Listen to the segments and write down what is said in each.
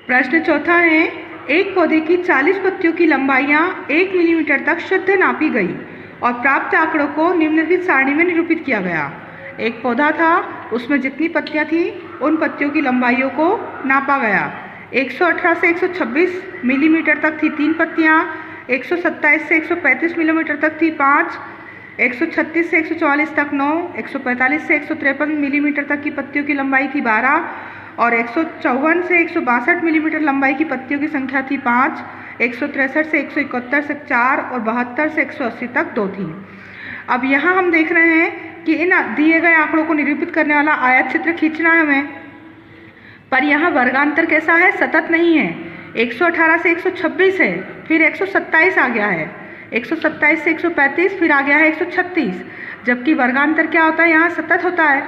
प्रश्न चौथा है, एक पौधे की 40 पत्तियों की लंबाइयाँ 1 मिलीमीटर तक शुद्ध नापी गई और प्राप्त आंकड़ों को निम्नलिखित सारणी में निरूपित किया गया। एक पौधा था, उसमें जितनी पत्तियाँ थी उन पत्तियों की लंबाइयों को नापा गया। 118 से 126 मिलीमीटर तक थी 3 पत्तियाँ, 127 से 135 मिलीमीटर तक थी 5, 136 से 144 तक 9, 145 से 153 मिलीमीटर तक की पत्तियों की लंबाई थी 12 और 154 से 162 मिलीमीटर लंबाई की पत्तियों की संख्या थी 5, 163 से 171 से 4 और 72 से 180 तक 2 थी। अब यहाँ हम देख रहे हैं कि इन दिए गए आंकड़ों को निरूपित करने वाला आयत चित्र खींचना है हमें, पर यहाँ वर्गांतर कैसा है, सतत नहीं है। 118 से 126 है, फिर 127 आ गया है, 127 से 135, फिर आ गया है 136, जबकि वर्गांतर क्या होता है, यहाँ सतत होता है।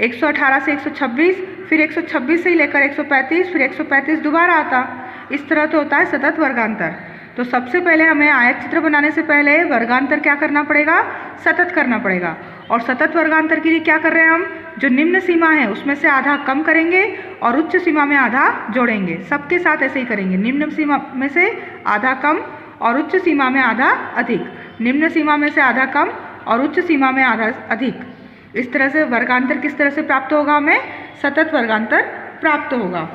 118 से 126, फिर 126 से लेकर 135, फिर 135 दोबारा आता। इस तरह तो होता है सतत वर्गांतर। तो सबसे पहले हमें आयत चित्र बनाने से पहले वर्गांतर क्या करना पड़ेगा, सतत करना पड़ेगा। और सतत वर्गांतर के लिए क्या कर रहे हैं हम, जो निम्न सीमा है उसमें से आधा कम करेंगे और उच्च सीमा में आधा जोड़ेंगे। सबके साथ ऐसे ही करेंगे, निम्न सीमा में से आधा कम और उच्च सीमा में आधा अधिक, निम्न सीमा में से आधा कम और उच्च सीमा में आधा अधिक। इस तरह से वर्गांतर किस तरह से प्राप्त होगा, हमें सतत वर्गांतर प्राप्त होगा।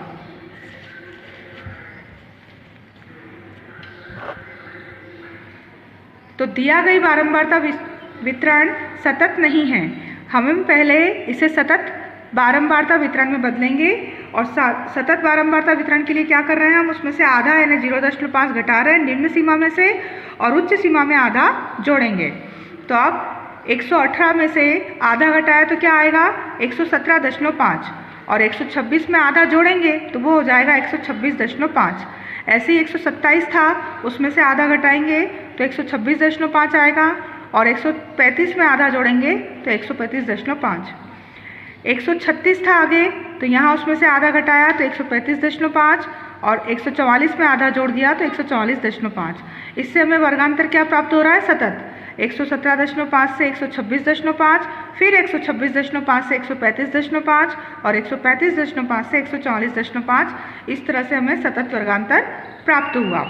तो दिया गई बारंबारता वितरण सतत नहीं है, हम पहले इसे सतत बारंबारता वितरण में बदलेंगे और सतत बारंबारता वितरण के लिए क्या कर रहे हैं हम, उसमें से आधा यानी 0.5 घटा रहे हैं निम्न सीमा में से और उच्च सीमा में आधा जोड़ेंगे। तो अब 118 में से आधा घटाया तो क्या आएगा, 117.5 और 126 में आधा जोड़ेंगे तो वो हो जाएगा 126.5। ऐसे ही 127 था, उसमें से आधा घटाएंगे तो 126.5 आएगा और 135 में आधा जोड़ेंगे तो 135.5। 136 था आगे, तो यहाँ उसमें से आधा घटाया तो 135.5 और 144 में आधा जोड़ दिया तो 144.5। इससे हमें वर्गांतर क्या प्राप्त हो रहा है, सतत। 117.5 से 126.5, फिर 126.5 से 135.5 और 135.5 से 144.5। इस तरह से हमें सतत वर्गांतर प्राप्त हुआ।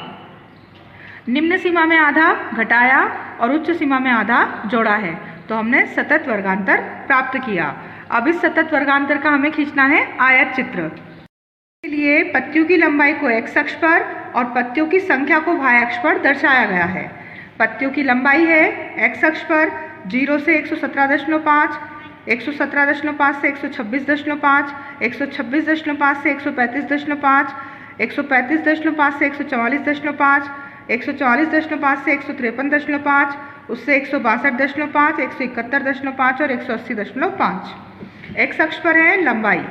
निम्न सीमा में आधा घटाया और उच्च सीमा में आधा जोड़ा है, तो हमने सतत वर्गांतर प्राप्त किया। अब इस सतत वर्गांतर का हमें खींचना है आयत चित्र। के लिए पत्तियों की लंबाई को x अक्ष पर और पत्तियों की संख्या को y अक्ष पर दर्शाया गया है। पत्तियों की लंबाई है x अक्ष पर 0 से 117.5, 117.5 से 126.5, 126.5 से 135.5, 135.5 से 144.5, 144.5 से 153.5, उससे 162.5, 171.5 और 180.5। x अक्ष पर है लंबाई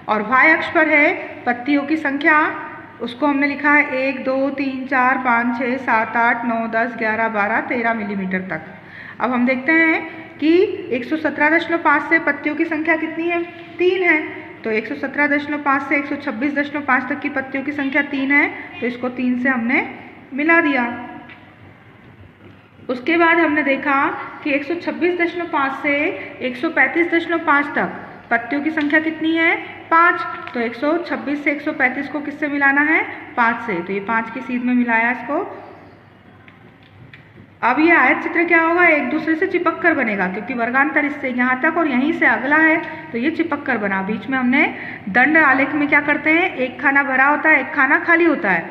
और y अक्ष पर है पत्तियों की संख्या। उसको हमने लिखा है 1, 2, 3, 4, 5, 6, 7, 8, 9, 10, 11, 12, 13 मिलीमीटर तक। अब हम देखते हैं कि 117.5 से पत्तियों की संख्या कितनी है, 3 है। तो 117.5 से 126.5 तक की पत्तियों की संख्या 3 है, तो इसको 3 से हमने मिला दिया। उसके बाद हमने देखा कि 126.5 से 135.5 तक पत्तियों की संख्या कितनी है, 5। तो 126 से 135 को किससे मिलाना है, 5 से। तो ये 5 की सीध में मिलाया इसको। अब ये आयत चित्र क्या होगा, एक दूसरे से चिपक कर बनेगा, क्योंकि वर्गांतर इससे यहाँ तक और यहीं से अगला है, तो ये चिपक कर बना। बीच में हमने दंड आलेख में क्या करते हैं, एक खाना भरा होता है, एक खाना खाली होता है,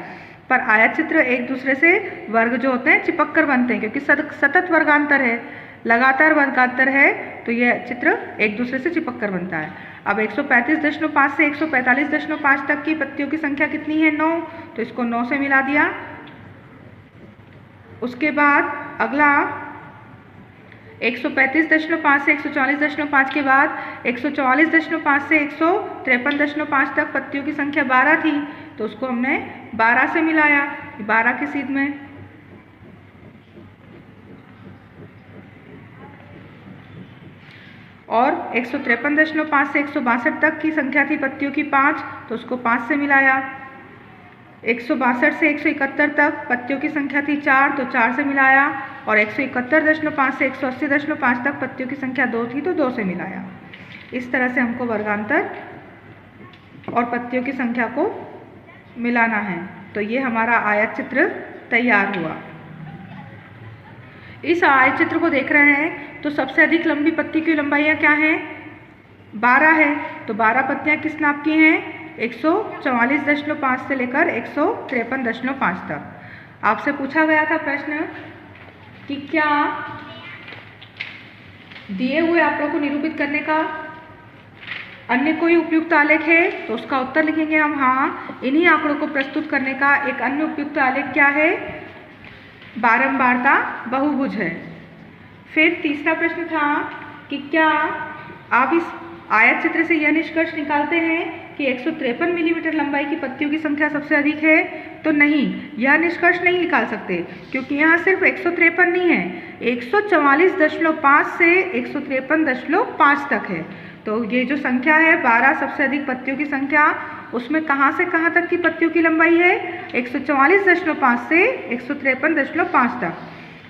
पर आयत चित्र एक दूसरे से वर्ग जो होते हैं चिपक कर बनते हैं, क्योंकि सतत वर्गांतर है, लगातार वर्गांतर है, तो यह चित्र एक दूसरे से चिपक कर बनता है। अब 135.5 से 145.5 तक की पत्तियों की संख्या कितनी है, 9। तो इसको 9 से मिला दिया। उसके बाद अगला 135.5 से 144.5 के बाद 144.5 से 153.5 तक पत्तियों की संख्या 12 थी, तो उसको हमने 12 से मिलाया, 12 की सीध में। और 153.5 से 162 तक की संख्या थी पत्तियों की 5, तो उसको 5 से मिलाया। 162 से 171 तक पत्तियों की संख्या थी 4, तो 4 से मिलाया। और 171.5 से 180.5 तक पत्तियों की संख्या 2 थी, तो 2 से मिलाया। इस तरह से हमको वर्गांतर और पत्तियों की संख्या को मिलाना है। तो ये हमारा आयत चित्र तैयार हुआ। इस आयत चित्र को देख रहे हैं तो सबसे अधिक लंबी पत्ती की लंबाइयाँ क्या हैं? 12 है। तो 12 पत्तियाँ किस नाप की हैं? 144.5 से लेकर 153.5 तक। आपसे पूछा गया था प्रश्न कि क्या दिए हुए आंकड़ों को निरूपित करने का अन्य कोई उपयुक्त आलेख है? तो उसका उत्तर लिखेंगे हम हाँ, इन्हीं आंकड़ों को प्रस्तुत करने का एक अन्य उपयुक्त आलेख क्या है? बारंबारता बहुभुज है। फिर तीसरा प्रश्न था कि क्या आप इस आयत चित्र से यह निष्कर्ष निकालते हैं कि 153 मिलीमीटर लंबाई की पत्तियों की संख्या सबसे अधिक है? तो नहीं, यह निष्कर्ष नहीं निकाल सकते, क्योंकि यहाँ सिर्फ 153 नहीं है, 144.5 से 153.5 तक है। तो ये जो संख्या है 12 सबसे अधिक पत्तियों की संख्या, उसमें कहाँ से कहाँ तक की पत्तियों की लंबाई है? 144.5 से 153.5 तक।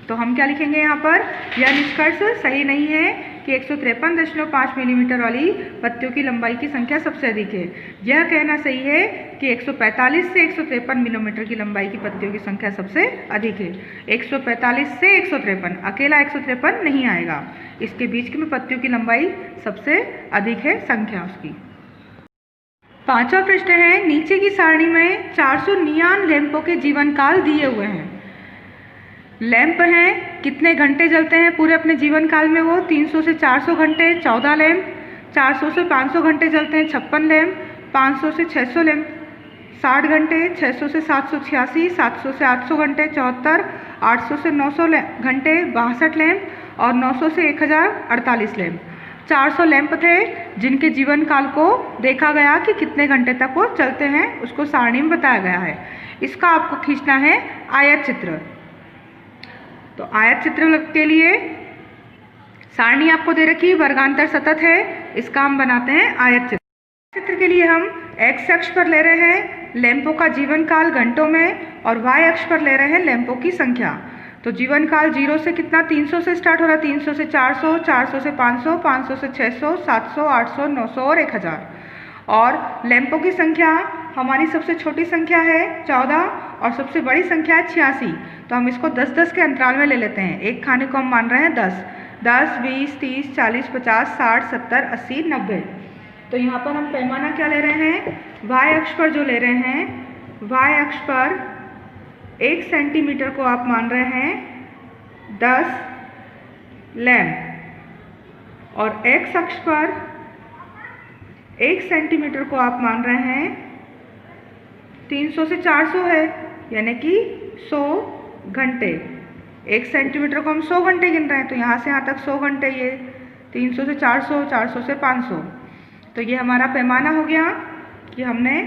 तो हम क्या लिखेंगे यहाँ पर? यह निष्कर्ष सही नहीं है कि 153.5 मिलीमीटर वाली पत्तियों की लंबाई की संख्या सबसे अधिक है। यह कहना सही है कि 145 से 153 मिलीमीटर की लंबाई की पत्तियों की संख्या सबसे अधिक है। 145 से 153, अकेला 153 नहीं आएगा, इसके बीच में पत्तियों की लंबाई सबसे अधिक है संख्या उसकी। पांचवा प्रश्न है, नीचे की सारणी में 400 नियॉन लैंपों के जीवन काल दिए हुए हैं। लैंप हैं, कितने घंटे जलते हैं पूरे अपने जीवन काल में? वो 300 से 400 घंटे 14 लैंप, 400 से 500 घंटे जलते हैं 56 लैंप, 500 से 600 लैंप 60 घंटे, 600 से 786, 700 से 800 घंटे 74, 800 से 900 घंटे 62 लैंप और 900 से 1048 लैंप। 400 लैंप थे जिनके जीवन काल को देखा गया कि कितने घंटे तक वो चलते हैं, उसको सारणी में बताया गया है। इसका आपको खींचना है आयत चित्र। तो आयत चित्र के लिए सारणी आपको दे रखी, वर्गांतर सतत है, इसका हम बनाते हैं आयत चित्र। चित्र के लिए हम x अक्ष पर ले रहे हैं लैंपों का जीवन काल घंटों में और y अक्ष पर ले रहे हैं लैंपों की संख्या। तो जीवन काल 0 से कितना? 300 से स्टार्ट हो रहा है, 300 से 400, 400 से 500, 500 से 600, 700, 800, 900 और 1000। और लैंपों की संख्या हमारी सबसे छोटी संख्या है 14 और सबसे बड़ी संख्या है 86। तो हम इसको 10-10 के अंतराल में ले लेते हैं। एक खाने को हम मान रहे हैं 10, 10, 20, 30, 40, 50, 60, 70, 80, 90। तो यहाँ पर हम पैमाना क्या ले रहे हैं? y अक्ष पर जो ले रहे हैं, y अक्ष पर 1 सेंटीमीटर को आप मान रहे हैं 10 लैंप और x अक्ष पर 1 सेंटीमीटर को आप मान रहे हैं 300 से 400 है, यानी कि 100 घंटे। 1 सेंटीमीटर को हम 100 घंटे गिन रहे हैं, तो यहाँ से यहाँ तक 100 घंटे, ये 300 से 400, 400 से 500। तो ये हमारा पैमाना हो गया कि हमने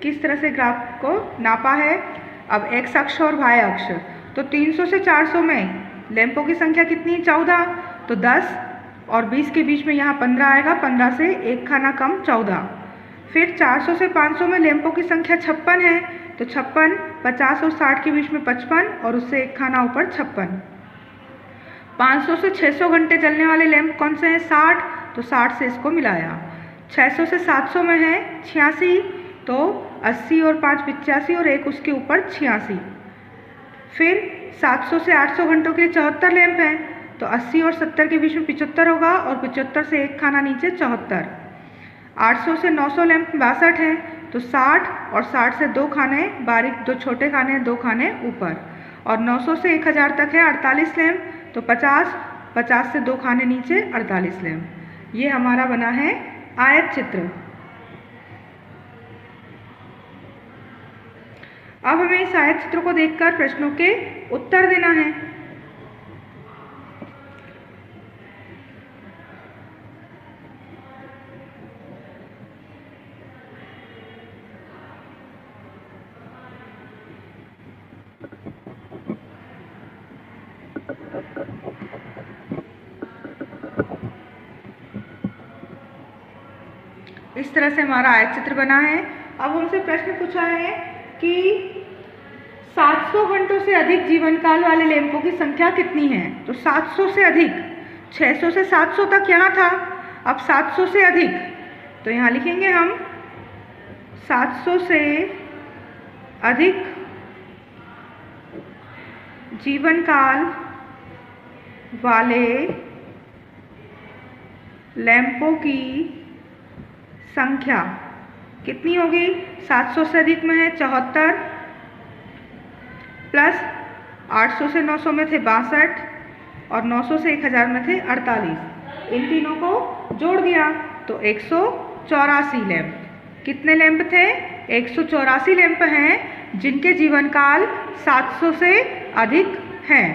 किस तरह से ग्राफ को नापा है। अब x अक्ष और y अक्ष, तो 300 से 400 में लैंपों की संख्या कितनी? 14। तो 10 और 20 के बीच में यहाँ 15 आएगा, 15 से एक खाना कम 14। फिर 400 से 500 में लैंपों की संख्या 56 है, तो 56, 50 और 60 के बीच में 55 और उससे एक खाना ऊपर 56। 500 से 600 घंटे चलने वाले लैंप कौन से हैं? 60, तो 60 से इसको मिलाया। 600 से 700 में है 86, तो 80 और 5 85 और एक उसके ऊपर 86। फिर 700 से 800 घंटों के लिए 74 लैंप हैं, तो 80 और 70 के बीच में 75 होगा और 75 से एक खाना नीचे 74। 800 से 900 लैंप 62 हैं, तो 60 और 60 से 2 खाने बारीक, 2 छोटे खाने, 2 खाने ऊपर। और 900 से 1000 तक है 48 लैंप, तो 50, 50 से 2 खाने नीचे 48 लैंप। ये हमारा बना है आयत चित्र। अब हमें इस आयत चित्र को देखकर प्रश्नों के उत्तर देना है। इस तरह से हमारा आयत चित्र बना है। अब हमसे प्रश्न पूछा है कि 700 घंटों से अधिक जीवन काल वाले लैंपों की संख्या कितनी है? तो 700 से अधिक, 600 से 700 तक यहाँ था, अब 700 से अधिक, तो यहाँ लिखेंगे हम 700 से अधिक जीवन काल वाले लैंपों की संख्या कितनी होगी? 700 से अधिक में है 74, प्लस 800 से 900 में थे 62 और 900 से 1000 में थे 48। इन तीनों को जोड़ दिया तो 184 लैंप। कितने लैंप थे? 184 लैंप हैं जिनके जीवन काल 700 से अधिक हैं।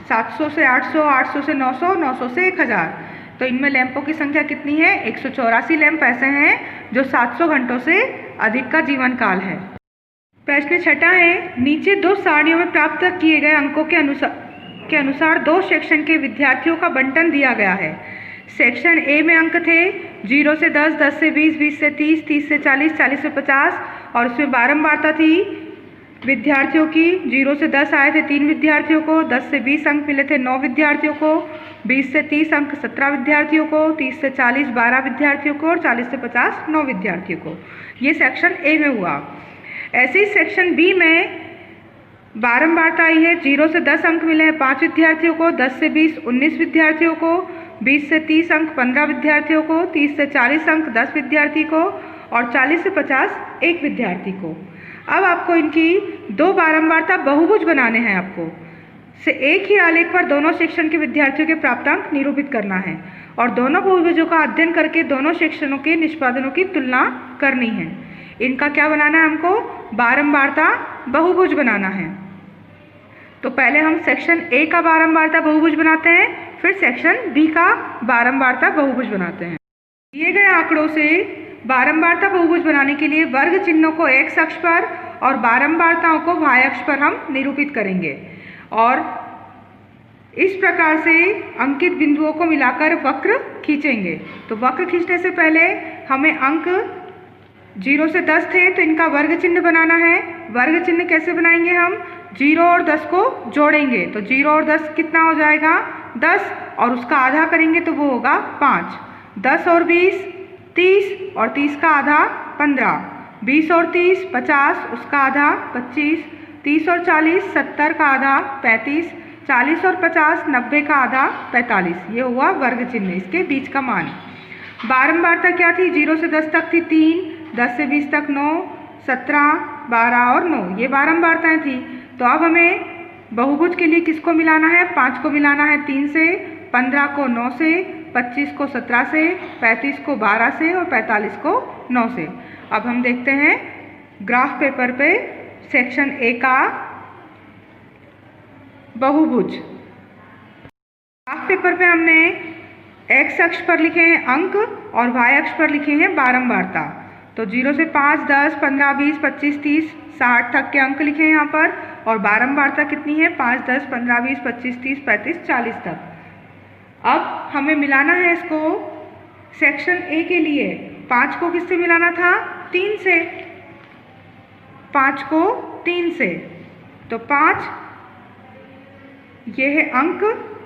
700 से 800, 800 से 900, 900 से 1000। तो इनमें लैंपों की संख्या कितनी है? 184 लैंप ऐसे हैं जो 700 घंटों से अधिक का जीवन काल है। प्रश्न 6 है, नीचे 2 सारणियों में प्राप्त किए गए अंकों के अनुसार 2 सेक्शन के विद्यार्थियों का बंटन दिया गया है। सेक्शन ए में अंक थे 0 से 10, 10 से 20, 20 से 30, 30 से 40, 40 से 50 और उसमें बारंबारता थी विद्यार्थियों की। 0 से 10 आए थे 3 विद्यार्थियों को, 10 से 20 अंक मिले थे 9 विद्यार्थियों को, 20 से 30 अंक 17 विद्यार्थियों को, 30 से 40 12 विद्यार्थियों को और 40 से 50 9 विद्यार्थियों को। ये सेक्शन ए में हुआ। ऐसे ही सेक्शन बी में बारंबारता आई है। 0 से 10 अंक मिले हैं 5 विद्यार्थियों को, 10 से 20 19 विद्यार्थियों को, 20 से 30 अंक 15 विद्यार्थियों को, 30 से 40 अंक 10 विद्यार्थी को और 40 से 50 1 विद्यार्थी को। अब आपको इनकी 2 बारंबारता बहुभुज बनाने हैं। आपको से एक ही आलेख पर दोनों सेक्शन के विद्यार्थियों के प्राप्तांक निरूपित करना है और दोनों बहुभुजों का अध्ययन करके दोनों सेक्शनों के निष्पादनों की तुलना करनी है। इनका क्या बनाना है? हमको बारंबारता बहुभुज बनाना है। तो पहले हम सेक्शन ए का बारंबारता बहुभुज बनाते हैं, फिर सेक्शन बी का बारंबारता बहुभुज बनाते हैं। दिए गए आंकड़ों से बारंबारता बहुभुज बनाने के लिए वर्ग चिन्हों को x अक्ष पर और बारंबारताओं को y अक्ष पर हम निरूपित करेंगे और इस प्रकार से अंकित बिंदुओं को मिलाकर वक्र खींचेंगे। तो वक्र खींचने से पहले हमें अंक 0 से 10 थे तो इनका वर्ग चिन्ह बनाना है। वर्ग चिन्ह कैसे बनाएंगे? हम 0 और 10 को जोड़ेंगे तो 0 और 10 कितना हो जाएगा? 10 और उसका आधा करेंगे तो वो होगा 5। 10 और 20 30 और 30 का आधा 15। 20 और 30 50, उसका आधा 25। 30 और 40 70 का आधा 35। 40 और 50 90 का आधा 45। ये हुआ वर्ग चिन्ह, इसके बीच का मान। बारंबारता क्या थी? 0 से 10 तक थी 3, 10 से 20 तक 9, 17 12 और 9, ये बारंबारताएं थी। तो अब हमें बहुभुज के लिए किसको मिलाना है? 5 को मिलाना है 3 से, 15 को 9 से, 25 को 17 से, 35 को 12 से और 45 को 9 से। अब हम देखते हैं ग्राफ पेपर पे सेक्शन ए का बहुभुज। ग्राफ पेपर पे हमने x अक्ष पर लिखे हैं अंक और y अक्ष पर लिखे हैं बारंबारता। तो 0 से 5 10 15 20 25 30 60 तक के अंक लिखे हैं यहाँ पर और बारंबारता कितनी है? 5 10 15 20 25 30 35 40 तक। अब हमें मिलाना है इसको सेक्शन ए के लिए। 5 को किससे मिलाना था? 3 से। 5 को 3 से तो 5 ये है अंक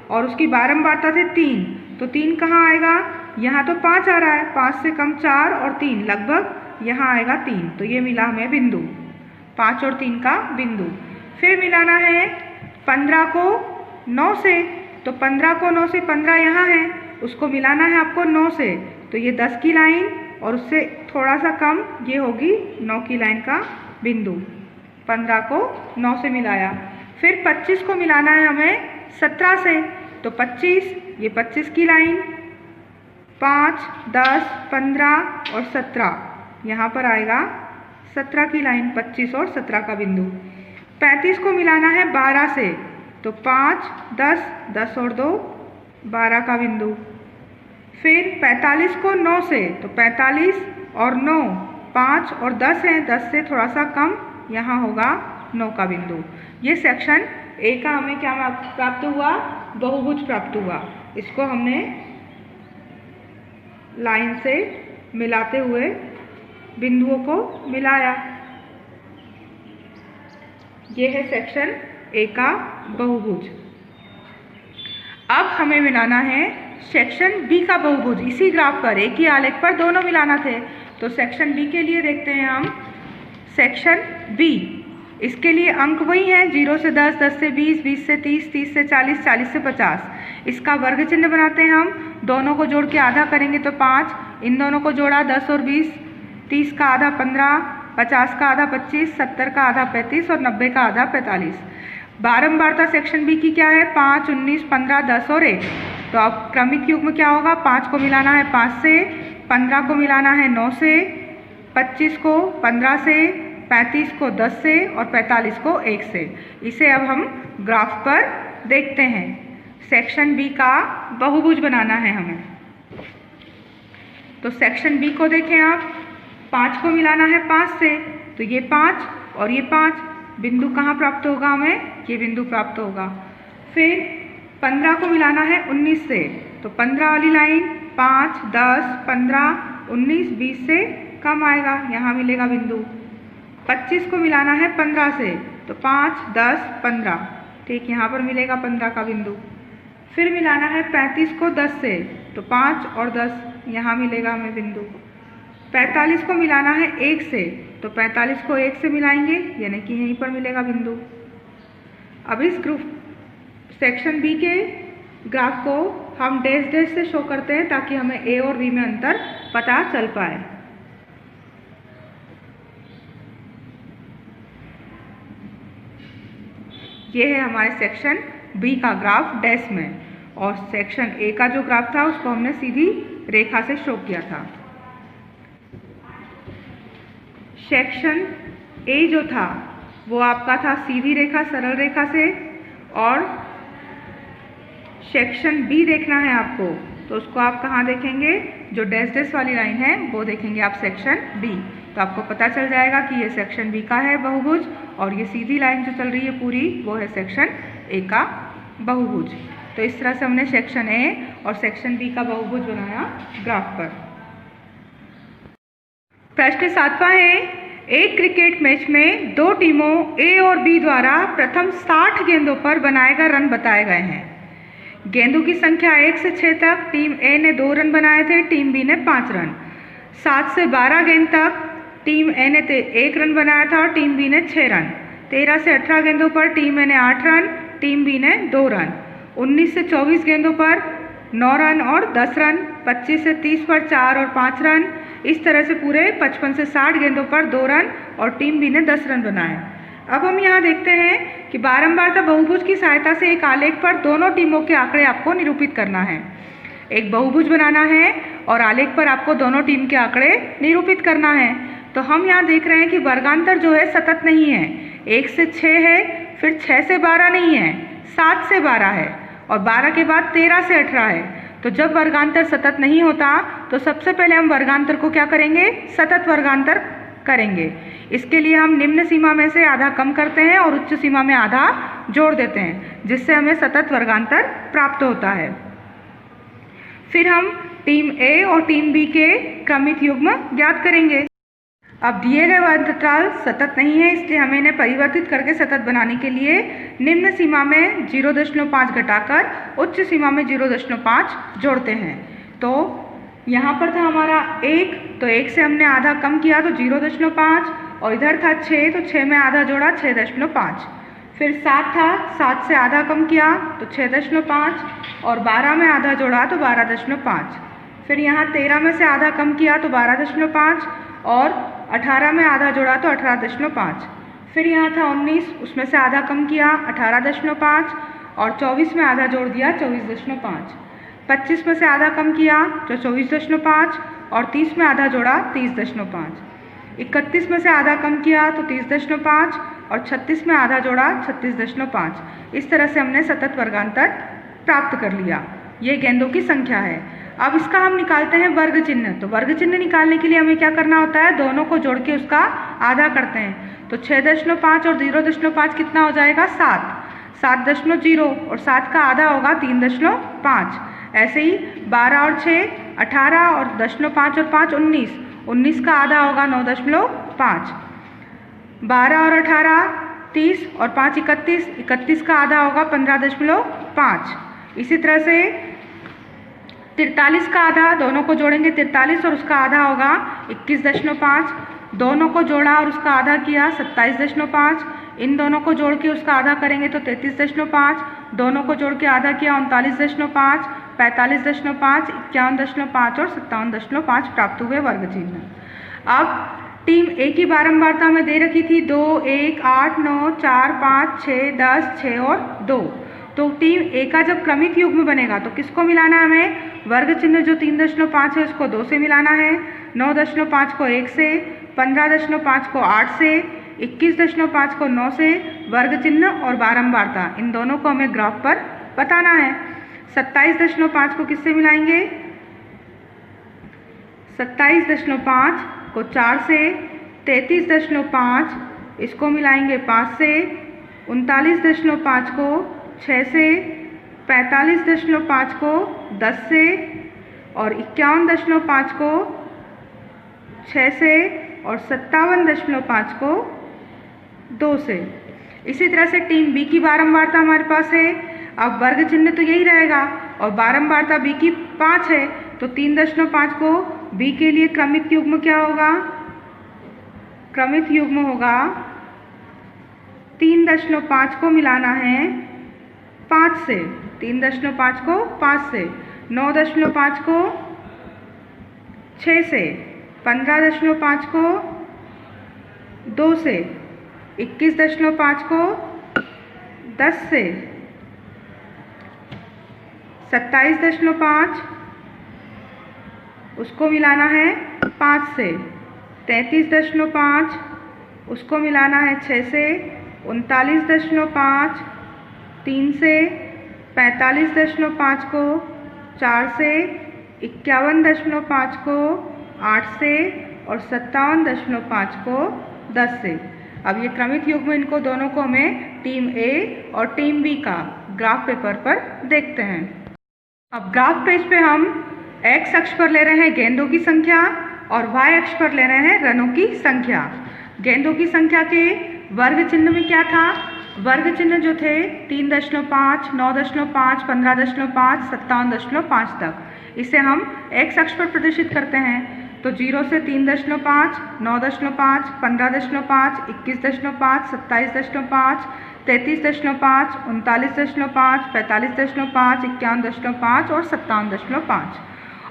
और उसकी बारंबारता थे 3, तो 3 कहाँ आएगा? यहाँ तो 5 आ रहा है, 5 से कम 4 और 3 लगभग यहाँ आएगा 3। तो ये मिला हमें बिंदु, 5 और 3 का बिंदु। फिर मिलाना है 15 को 9 से, तो 15 को 9 से 15 यहाँ है, उसको मिलाना है आपको 9 से। तो ये 10 की लाइन और उससे थोड़ा सा कम ये होगी 9 की लाइन का बिंदु। 15 को 9 से मिलाया। फिर 25 को मिलाना है हमें 17 से, तो 25 ये 25 की लाइन, 5 10 15 और 17 यहाँ पर आएगा 17 की लाइन, 25 और 17 का बिंदु। 35 को मिलाना है 12 से, तो 5 10 10 और 2 12 का बिंदु। फिर 45 को 9 से, तो 45 और 9 5 और 10 है, 10 से थोड़ा सा कम यहाँ होगा 9 का बिंदु। ये सेक्शन ए का हमें क्या प्राप्त हुआ? बहुभुज प्राप्त हुआ। इसको हमने लाइन से मिलाते हुए बिंदुओं को मिलाया। ये है सेक्शन ए का बहुभुज। अब हमें मिलाना है सेक्शन बी का बहुभुज। इसी ग्राफ पर एक ही आलेख पर दोनों मिलाना थे। तो सेक्शन बी के लिए देखते हैं हम सेक्शन बी। इसके लिए अंक वही हैं, 0 से 10, 10 से 20, 20 से 30, 30 से 40, 40 से 50। इसका वर्ग चिन्ह बनाते हैं हम, दोनों को जोड़ के आधा करेंगे तो 5, इन दोनों को जोड़ा 10 और 20, 30 का आधा 15, 50 का आधा 25, 70 का आधा 35 और 90 का आधा 45। बारंबारता सेक्शन बी की क्या है? 5, 19, 15, 10 और 1। तो अब क्रमिक युग्म क्या होगा? 5 को मिलाना है 5 से, 15 को मिलाना है 9 से, 25 को 15 से, 35 को 10 से और 45 को 1 से। इसे अब हम ग्राफ पर देखते हैं। सेक्शन बी का बहुभुज बनाना है हमें। तो सेक्शन बी को देखें आप, 5 को मिलाना है 5 से, तो ये 5 और ये 5, बिंदु कहाँ प्राप्त होगा हमें? ये बिंदु प्राप्त होगा। फिर 15 को मिलाना है 19 से, तो 15 वाली लाइन 5, 10, 15, 19, 20 से कम आएगा, यहाँ मिलेगा बिंदु। 25 को मिलाना है 15 से, तो 5, 10, 15, ठीक यहाँ पर मिलेगा 15 का बिंदु। फिर मिलाना है 35 को 10 से, तो 5 और 10 यहाँ मिलेगा हमें बिंदु। 45 को मिलाना है 1 से, तो 45 को 1 से मिलाएंगे, यानी कि यहीं पर मिलेगा बिंदु। अब इस ग्रुप सेक्शन बी के ग्राफ को हम डैश डैश से शो करते हैं ताकि हमें ए और बी में अंतर पता चल पाए। ये है हमारे सेक्शन बी का ग्राफ डैश में, और सेक्शन ए का जो ग्राफ था उसको हमने सीधी रेखा से शो किया था। सेक्शन ए जो था वो आपका था सीधी रेखा सरल रेखा से, और सेक्शन बी देखना है आपको, तो उसको आप कहाँ देखेंगे? जो डैश डैश वाली लाइन है वो देखेंगे आप सेक्शन बी, तो आपको पता चल जाएगा कि ये सेक्शन बी का है बहुभुज, और ये सीधी लाइन जो चल रही है पूरी वो है सेक्शन ए का बहुभुज। तो इस तरह से हमने सेक्शन ए और सेक्शन बी का बहुभुज बनाया ग्राफ पर। प्रश्न 7वां है, एक क्रिकेट मैच में दो टीमों ए और बी द्वारा प्रथम 60 गेंदों पर बनाए गए रन बताए गए हैं। गेंदों की संख्या 1 से 6 तक टीम ए ने 2 रन बनाए थे, टीम बी ने 5 रन। 7 से 12 गेंद तक टीम ए ने 1 रन बनाया था और टीम बी ने 6 रन। 13 से 18 गेंदों पर टीम ए ने 8 रन, टीम बी ने 2 रन। 19 से 24 गेंदों पर 9 रन और 10 रन। 25 से 30 पर 4 और 5 रन। इस तरह से पूरे 55 से 60 गेंदों पर 2 रन और टीम बी ने 10 रन बनाए। अब हम यहाँ देखते हैं कि बारंबारता बहुभुज की सहायता से एक आलेख पर दोनों टीमों के आंकड़े आपको निरूपित करना है। एक बहुभुज बनाना है और आलेख पर आपको दोनों टीम के आंकड़े निरूपित करना है। तो हम यहाँ देख रहे हैं कि वर्गांतर जो है सतत नहीं है, 1 से 6 है, फिर 6 से 12 नहीं है, 7 से 12 है और 12 के बाद 13 से 18 है। तो जब वर्गांतर सतत नहीं होता तो सबसे पहले हम वर्गांतर को क्या करेंगे? सतत वर्गांतर करेंगे। इसके लिए हम निम्न सीमा में से आधा कम करते हैं और उच्च सीमा में आधा जोड़ देते हैं, जिससे हमें सतत वर्गांतर प्राप्त होता है। फिर हम टीम ए और टीम बी के क्रमिक युग्म ज्ञात करेंगे। अब दिए गए अंतराल सतत नहीं है, इसलिए हमें इन्हें परिवर्तित करके सतत बनाने के लिए निम्न सीमा में 0.5 घटाकर उच्च सीमा में 0.5 जोड़ते हैं। तो यहाँ पर था हमारा 1, तो 1 से हमने आधा कम किया तो 0.5, और इधर था 6, तो 6 में आधा जोड़ा 6.5। फिर 7 था, 7 से आधा कम किया तो 6.5, और 12 में आधा जोड़ा तो 12.5। फिर यहाँ 13 में से आधा कम किया तो 12.5, और 18 में आधा जोड़ा तो 18.5। फिर यहाँ था 19, उसमें से आधा कम किया 18.5, और 24 में आधा जोड़ दिया 24.5। 25 में से आधा कम किया तो 24.5, और 30 में आधा जोड़ा 30.5। 31 में से आधा कम किया तो 30.5, और 36 में आधा जोड़ा 36.5। इस तरह से हमने सतत वर्गांतर प्राप्त कर लिया। ये गेंदों की संख्या है। अब इसका हम निकालते हैं वर्ग चिन्ह। तो वर्ग चिन्ह निकालने के लिए हमें क्या करना होता है? दोनों को जोड़ के उसका आधा करते हैं। तो 6.5 और 0.5 कितना हो जाएगा? 7। 7.0 और 7 का आधा होगा 3.5। ऐसे ही 12 और 6 18, और 0.5 और 5 19। 19 का आधा होगा 9.5। 12 और 18 30, और 5 31। 31 का आधा होगा 15.5। इसी तरह से 43 का आधा, दोनों को जोड़ेंगे 43, और उसका आधा होगा 21.5। दोनों को जोड़ा और उसका आधा किया 27.5, इन दोनों को जोड़ के उसका आधा करेंगे तो 33.5, दोनों को जोड़ के आधा किया 39.5, 45.5, 51.5 और 57.5 प्राप्त हुए वर्ग चिन्ह। अब टीम ए की बारंबारता में दे रखी थी 2, 1, 8, 9, 4, 5, 6, 10, 6 और 2। तो टीम ए का जब क्रमिक युग्म बनेगा तो किसको मिलाना है हमें? वर्ग चिन्ह जो 3.5 है उसको 2 से मिलाना है, 9.5 को 1 से, 15.5 को 8 से, 21.5 को 9 से, वर्ग चिन्ह और बारंबारता इन दोनों को हमें ग्राफ पर बताना है। 27.5 को किससे मिलाएंगे? 27.5 को 4 से, 33.5 इसको मिलाएंगे 5 से, 39.5 को 6 से, 45.5 को 10 से और 51.5 को 6 से और 57.5 को 2 से। इसी तरह से टीम बी की बारंबारता हमारे पास है। अब वर्ग चिन्ह तो यही रहेगा और बारंबारता बी की 5 है, तो 3.5 को बी के लिए क्रमिक युग्म क्या होगा? क्रमिक युग्म होगा 3.5 को मिलाना है 5 से, 3.5 को 5 से, 9.5 को 6 से, 15.5 को 2 से, 21.5 को 10 से, 27.5 उसको मिलाना है 5 से, 33.5 उसको मिलाना है 6 से, 39.5 3 से, 45.5 को 4 से, 51.5 को 8 से और 57.5 को 10 से। अब ये क्रमिक युग्म इनको दोनों को हमें टीम ए और टीम बी का ग्राफ पेपर पर देखते हैं। अब ग्राफ पेज पे हम एक्स अक्ष पर ले रहे हैं गेंदों की संख्या और वाई अक्ष पर ले रहे हैं रनों की संख्या। गेंदों की संख्या के वर्ग चिन्ह में क्या था? वर्ग चिन्ह जो थे 3.5, 9.5, 15.5, 57.5 तक, इसे हम एक्स अक्ष पर प्रदर्शित करते हैं। तो 0 से 3.5, 9.5, 15.5, 21.5, 27.5, 33.5, 39.5, 45.5, 51.5 और 57.5।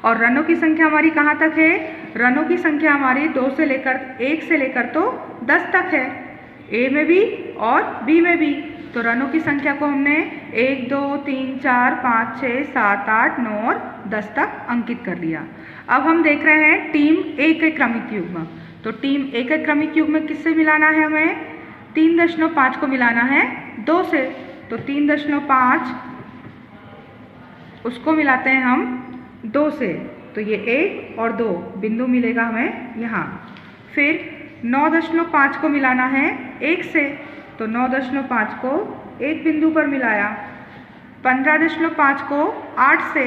और रनों की संख्या हमारी कहाँ तक है? रनों की संख्या हमारी 1 से लेकर तो 10 तक है, ए में भी और बी में भी। तो रनों की संख्या को हमने 1, 2, 3, 4, 5, 6, 7, 8, 9 और 10 तक अंकित कर लिया। अब हम देख रहे हैं टीम ए के क्रमिक युग्म। तो टीम ए के क्रमिक युग्म किससे मिलाना है हमें? 3.5 को मिलाना है 2 से। तो 3.5 उसको मिलाते हैं हम 2 से, तो ये 1 और 2 बिंदु मिलेगा हमें यहाँ। फिर 9.5 को मिलाना है 1 से, तो 9.5 को 1 बिंदु पर मिलाया। 15.5 को 8 से,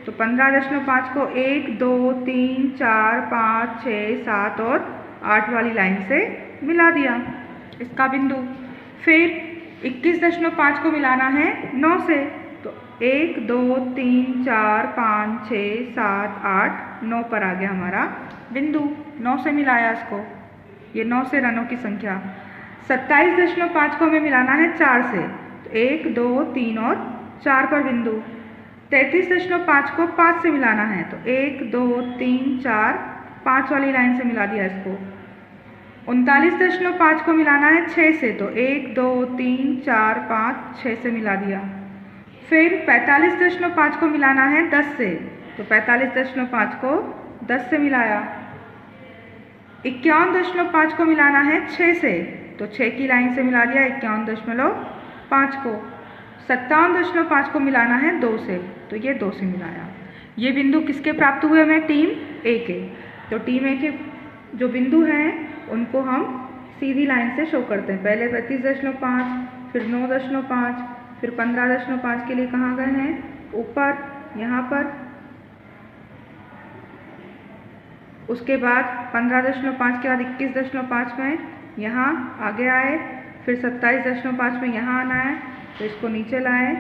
तो 15.5 को 1, 2, 3, 4, 5, 6, 7 और 8 वाली लाइन से मिला दिया इसका बिंदु। फिर 21.5 को मिलाना है 9 से, तो 1, 2, 3, 4, 5, 6, 7, 8, 9 पर आ गया हमारा बिंदु। 9 से मिलाया इसको, ये 9 से रनों की संख्या। 27.5 को हमें मिलाना है 4 से, तो 1, 2, 3 और 4 पर बिंदु। 33.5 को 5 से मिलाना है, तो 1, 2, 3, 4, 5 वाली लाइन से मिला दिया इसको। 39.5 को मिलाना है 6 से, तो 1, 2, 3, 4, 5, 6 से मिला दिया। फिर 45.5 को मिलाना है 10 से, तो 45.5 को 10 से मिलाया। 51.5 को मिलाना है 6 से, तो 6 की लाइन से मिला दिया 51.5 को। 57.5 को मिलाना है 2 से, तो ये 2 से मिलाया। ये बिंदु किसके प्राप्त हुए हमें? टीम ए के। तो टीम ए के जो बिंदु हैं उनको हम सीधी लाइन से शो करते हैं। पहले 32.5, फिर 9.5, फिर 15.5 के लिए कहाँ गए हैं? ऊपर यहाँ पर। उसके बाद 15.5 के बाद 21.5 में यहाँ आगे आए, फिर 27.5 में यहाँ आना है, तो इसको नीचे लाए।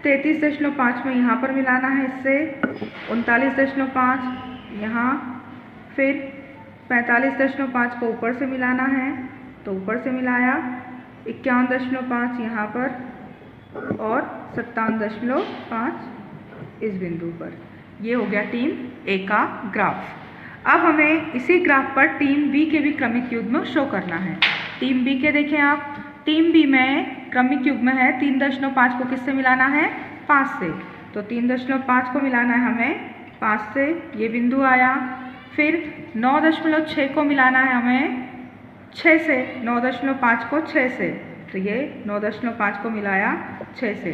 33.5 में यहाँ पर मिलाना है इससे, 39.5 यहाँ, फिर 45.5 को ऊपर से मिलाना है, तो ऊपर से मिलाया, 51.5 यहाँ पर और 57.5 इस बिंदु पर। ये हो गया टीम ए का ग्राफ। अब हमें इसी ग्राफ पर टीम बी के भी क्रमिक युग्म शो करना है। टीम बी के देखें आप, टीम बी में क्रमिक युग्म है 3.5 को किससे मिलाना है? 5 से। तो 3.5 को मिलाना है हमें 5 से, ये बिंदु आया। फिर 9.6 को मिलाना है हमें 6 से, 9.5 को 6 से, तो ये 9.5 को मिलाया 6 से।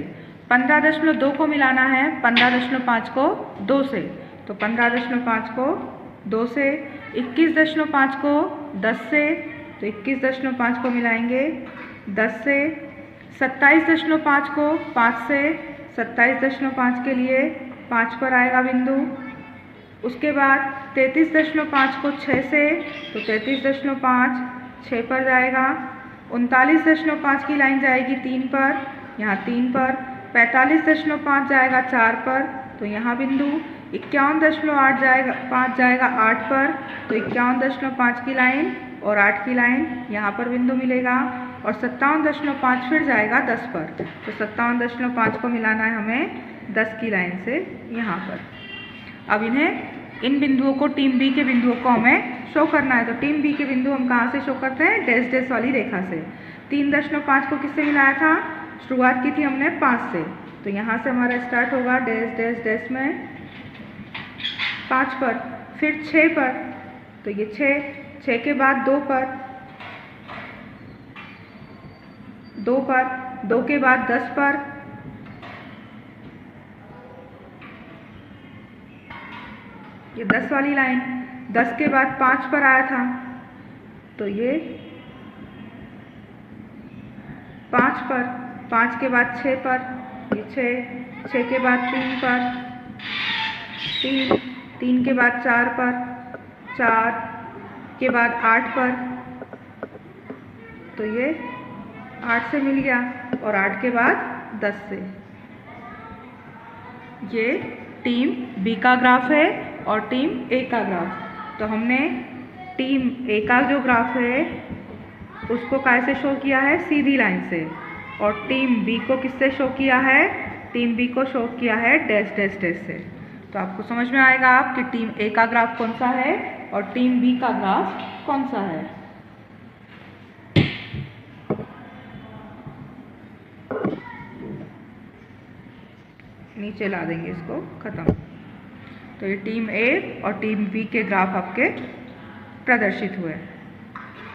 15.2 को मिलाना है 15.5 को 2 से, तो 15.5 को 2 से। 21.5 को 10 से, तो 21.5 को मिलाएंगे 10 से। 27.5 को 5 से, 27.5 के लिए 5 पर आएगा बिंदु। उसके बाद 33.5 को 6 से, तो 33.5 6 पर जाएगा। 39.5 की लाइन जाएगी 3 पर, यहाँ 3 पर। 45.5 जाएगा 4 पर, तो यहाँ बिंदु। 51.8 जाएगा 5 जाएगा 8 पर, तो 51.5 की लाइन और 8 की लाइन यहाँ पर बिंदु मिलेगा। और 57.5 फिर जाएगा 10 पर, तो 57.5 को मिलाना है हमें 10 की लाइन से यहाँ पर। अब इन बिंदुओं को, टीम बी के बिंदुओं को हमें शो करना है। तो टीम बी के बिंदु हम कहाँ से शो करते हैं? डैश डैश वाली रेखा से। 3.5 को किससे मिलाया था? शुरुआत की थी हमने 5 से, तो यहाँ से हमारा स्टार्ट होगा डैश डैश डैश में 5 पर। फिर 6 पर, तो ये 6 के बाद 2 पर, 2 के बाद 10 पर, ये 10 वाली लाइन। 10 के बाद 5 पर आया था, तो ये 5 पर। 5 के बाद 6 पर, ये 6 के बाद 3 पर, 3 के बाद 4 पर, 4 के बाद 8 पर, तो ये 8 से मिल गया। और 8 के बाद 10 से। ये टीम बी का ग्राफ है और टीम ए का ग्राफ। तो हमने टीम ए का जो ग्राफ है उसको कैसे शो किया है? सीधी लाइन से। और टीम बी को किससे शो किया है? टीम बी को शो किया है डैश डैश डैश से। तो आपको समझ में आएगा आप कि टीम ए का ग्राफ कौन सा है और टीम बी का ग्राफ कौन सा है। नीचे ला देंगे इसको, खत्म। तो ये टीम ए और टीम बी के ग्राफ आपके प्रदर्शित हुए।